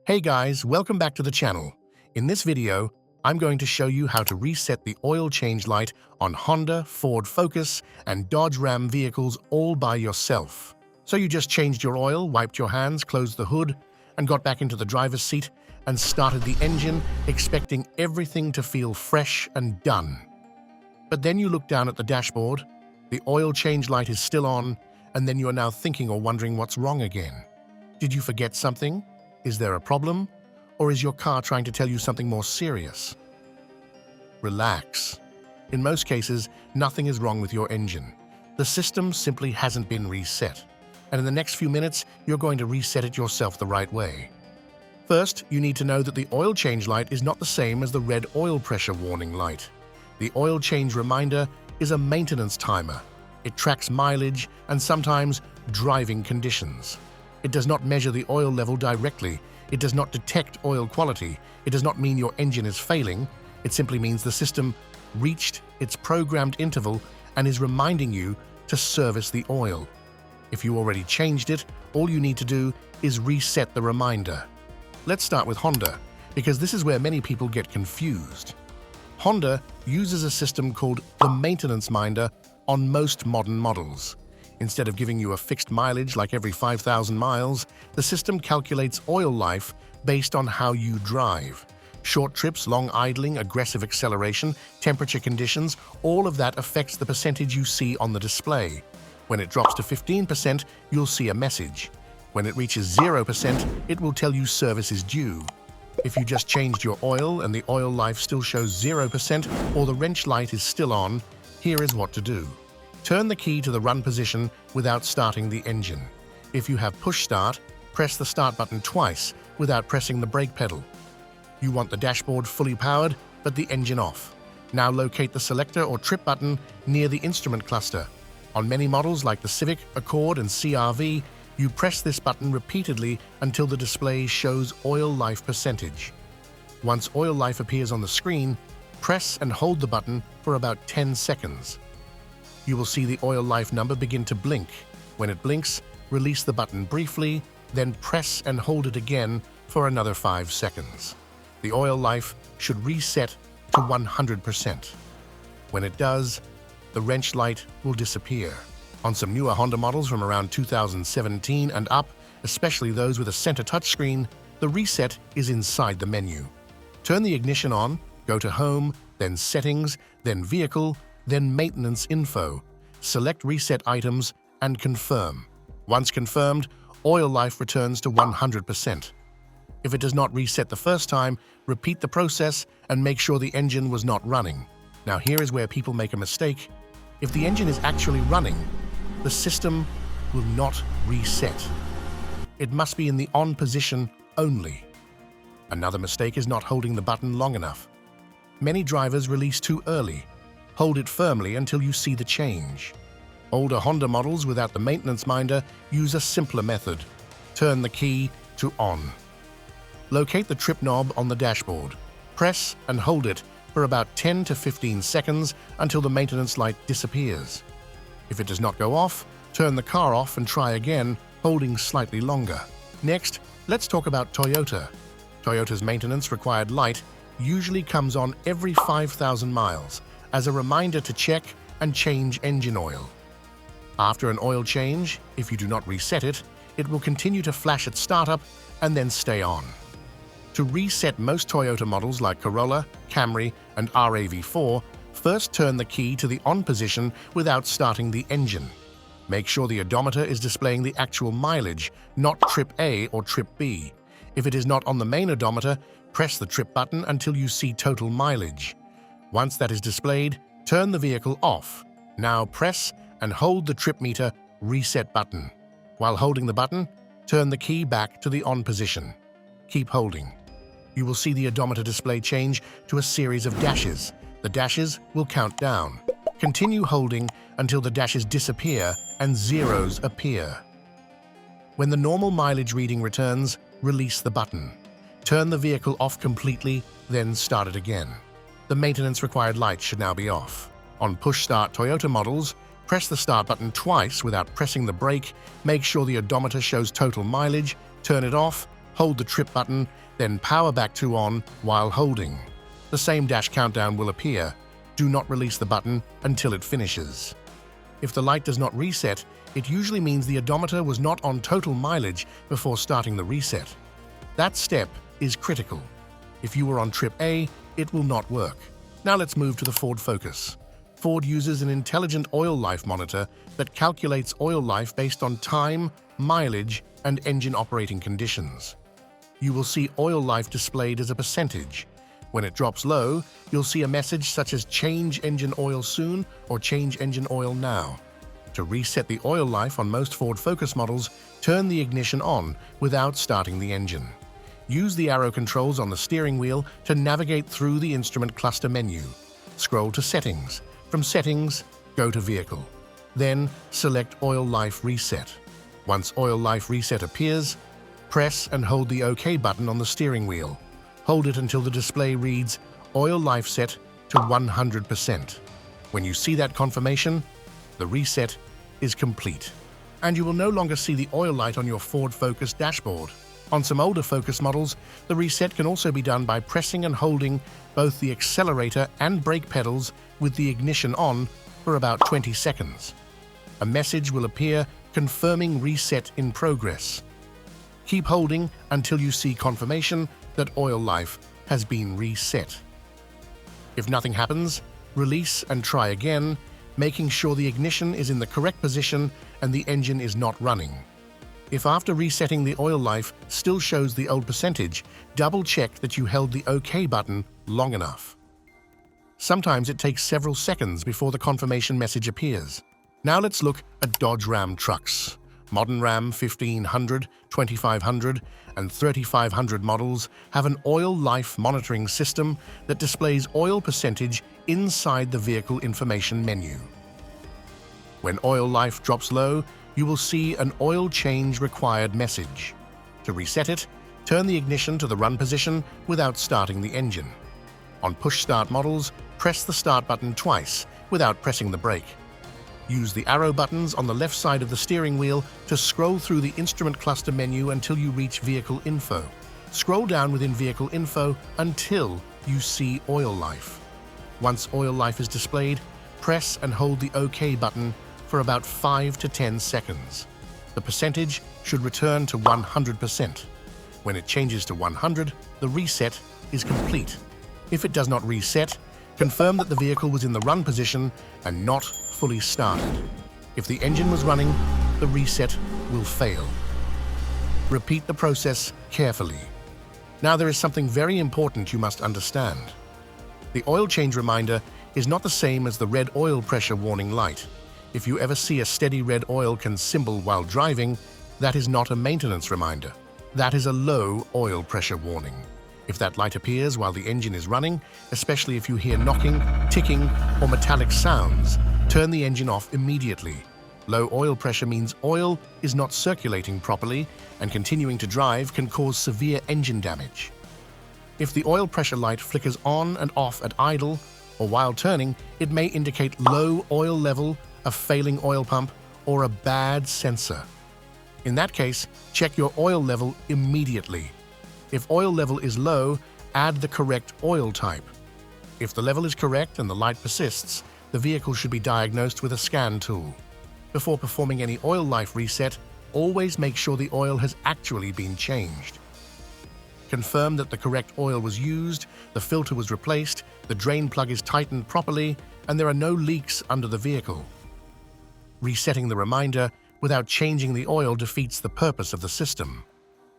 Hey guys, welcome back to the channel. In this video, I'm going to show you how to reset the oil change light on Honda, Ford Focus, and Dodge Ram vehicles all by yourself. So you just changed your oil, wiped your hands, closed the hood, and got back into the driver's seat and started the engine, expecting everything to feel fresh and done. But then you look down at the dashboard, the oil change light is still on, and then you are now thinking or wondering what's wrong again. Did you forget something? Is there a problem? Or is your car trying to tell you something more serious? Relax. In most cases, nothing is wrong with your engine. The system simply hasn't been reset. And in the next few minutes, you're going to reset it yourself the right way. First, you need to know that the oil change light is not the same as the red oil pressure warning light. The oil change reminder is a maintenance timer. It tracks mileage and sometimes driving conditions. It does not measure the oil level directly. It does not detect oil quality. It does not mean your engine is failing. It simply means the system reached its programmed interval and is reminding you to service the oil. If you already changed it, all you need to do is reset the reminder. Let's start with Honda, because this is where many people get confused. Honda uses a system called the maintenance minder on most modern models. Instead of giving you a fixed mileage like every 5,000 miles, the system calculates oil life based on how you drive. Short trips, long idling, aggressive acceleration, temperature conditions, all of that affects the percentage you see on the display. When it drops to 15%, you'll see a message. When it reaches 0%, it will tell you service is due. If you just changed your oil and the oil life still shows 0% or the wrench light is still on, here is what to do. Turn the key to the run position without starting the engine. If you have push start, press the start button twice without pressing the brake pedal. You want the dashboard fully powered, but the engine off. Now locate the selector or trip button near the instrument cluster. On many models like the Civic, Accord, and CR-V, you press this button repeatedly until the display shows oil life percentage. Once oil life appears on the screen, press and hold the button for about 10 seconds. You will see the oil life number begin to blink. When it blinks, release the button briefly, then press and hold it again for another 5 seconds. The oil life should reset to 100%. When it does, the wrench light will disappear. On some newer Honda models from around 2017 and up, especially those with a center touchscreen, the reset is inside the menu. Turn the ignition on, go to Home, then Settings, then Vehicle, then Maintenance Info. Select Reset Items and confirm. Once confirmed, oil life returns to 100%. If it does not reset the first time, repeat the process and make sure the engine was not running. Now here is where people make a mistake. If the engine is actually running, the system will not reset. It must be in the on position only. Another mistake is not holding the button long enough. Many drivers release too early. Hold it firmly until you see the change. Older Honda models without the maintenance minder use a simpler method. Turn the key to on. Locate the trip knob on the dashboard. Press and hold it for about 10 to 15 seconds until the maintenance light disappears. If it does not go off, turn the car off and try again, holding slightly longer. Next, let's talk about Toyota. Toyota's maintenance required light usually comes on every 5,000 miles as a reminder to check and change engine oil. After an oil change, if you do not reset it, it will continue to flash at startup and then stay on. To reset most Toyota models like Corolla, Camry, and RAV4, first turn the key to the on position without starting the engine. Make sure the odometer is displaying the actual mileage, not trip A or trip B. If it is not on the main odometer, press the trip button until you see total mileage. Once that is displayed, turn the vehicle off. Now press and hold the trip meter reset button. While holding the button, turn the key back to the on position. Keep holding. You will see the odometer display change to a series of dashes. The dashes will count down. Continue holding until the dashes disappear and zeros appear. When the normal mileage reading returns, release the button. Turn the vehicle off completely, then start it again. The maintenance required light should now be off. On push-start Toyota models, press the start button twice without pressing the brake, make sure the odometer shows total mileage, turn it off, Hold the trip button, then power back to on while holding. The same dash countdown will appear. Do not release the button until it finishes. If the light does not reset, it usually means the odometer was not on total mileage before starting the reset. That step is critical. If you were on trip A, it will not work. Now let's move to the Ford Focus. Ford uses an intelligent oil life monitor that calculates oil life based on time, mileage, and engine operating conditions. You will see oil life displayed as a percentage. When it drops low, you'll see a message such as "Change engine oil soon" or "Change engine oil now." To reset the oil life on most Ford Focus models, turn the ignition on without starting the engine. Use the arrow controls on the steering wheel to navigate through the instrument cluster menu. Scroll to Settings. From Settings, go to Vehicle. Then select Oil Life Reset. Once Oil Life Reset appears, press and hold the OK button on the steering wheel. Hold it until the display reads Oil Life Set to 100%. When you see that confirmation, the reset is complete, and you will no longer see the oil light on your Ford Focus dashboard. On some older Focus models, the reset can also be done by pressing and holding both the accelerator and brake pedals with the ignition on for about 20 seconds. A message will appear confirming reset in progress. Keep holding until you see confirmation that oil life has been reset. If nothing happens, release and try again, making sure the ignition is in the correct position and the engine is not running. If after resetting the oil life still shows the old percentage, double-check that you held the OK button long enough. Sometimes it takes several seconds before the confirmation message appears. Now let's look at Dodge Ram trucks. Modern Ram 1500, 2500, and 3500 models have an oil life monitoring system that displays oil percentage inside the vehicle information menu. When oil life drops low, you will see an oil change required message. To reset it, turn the ignition to the run position without starting the engine. On push-start models, press the start button twice without pressing the brake. Use the arrow buttons on the left side of the steering wheel to scroll through the instrument cluster menu until you reach Vehicle Info. Scroll down within Vehicle Info until you see Oil Life. Once Oil Life is displayed, press and hold the OK button for about 5 to 10 seconds. The percentage should return to 100%. When it changes to 100, the reset is complete. If it does not reset, confirm that the vehicle was in the run position and not fully started. If the engine was running, the reset will fail. Repeat the process carefully. Now there is something very important you must understand. The oil change reminder is not the same as the red oil pressure warning light. If you ever see a steady red oil can symbol while driving, that is not a maintenance reminder. That is a low oil pressure warning. If that light appears while the engine is running, especially if you hear knocking, ticking, or metallic sounds, turn the engine off immediately. Low oil pressure means oil is not circulating properly, and continuing to drive can cause severe engine damage. If the oil pressure light flickers on and off at idle or while turning, it may indicate low oil level, a failing oil pump, or a bad sensor. In that case, check your oil level immediately. If oil level is low, add the correct oil type. If the level is correct and the light persists, the vehicle should be diagnosed with a scan tool. Before performing any oil life reset, always make sure the oil has actually been changed. Confirm that the correct oil was used, the filter was replaced, the drain plug is tightened properly, and there are no leaks under the vehicle. Resetting the reminder without changing the oil defeats the purpose of the system.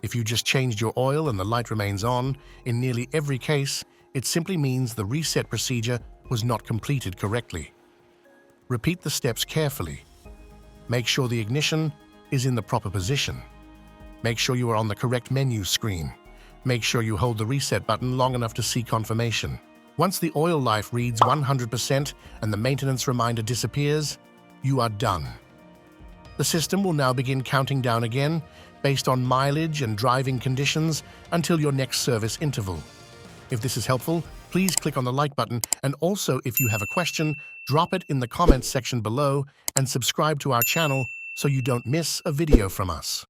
If you just changed your oil and the light remains on, in nearly every case, it simply means the reset procedure was not completed correctly. Repeat the steps carefully. Make sure the ignition is in the proper position. Make sure you are on the correct menu screen. Make sure you hold the reset button long enough to see confirmation. Once the oil life reads 100% and the maintenance reminder disappears, you are done. The system will now begin counting down again based on mileage and driving conditions until your next service interval. If this is helpful, please click on the like button, and also if you have a question, drop it in the comments section below and subscribe to our channel so you don't miss a video from us.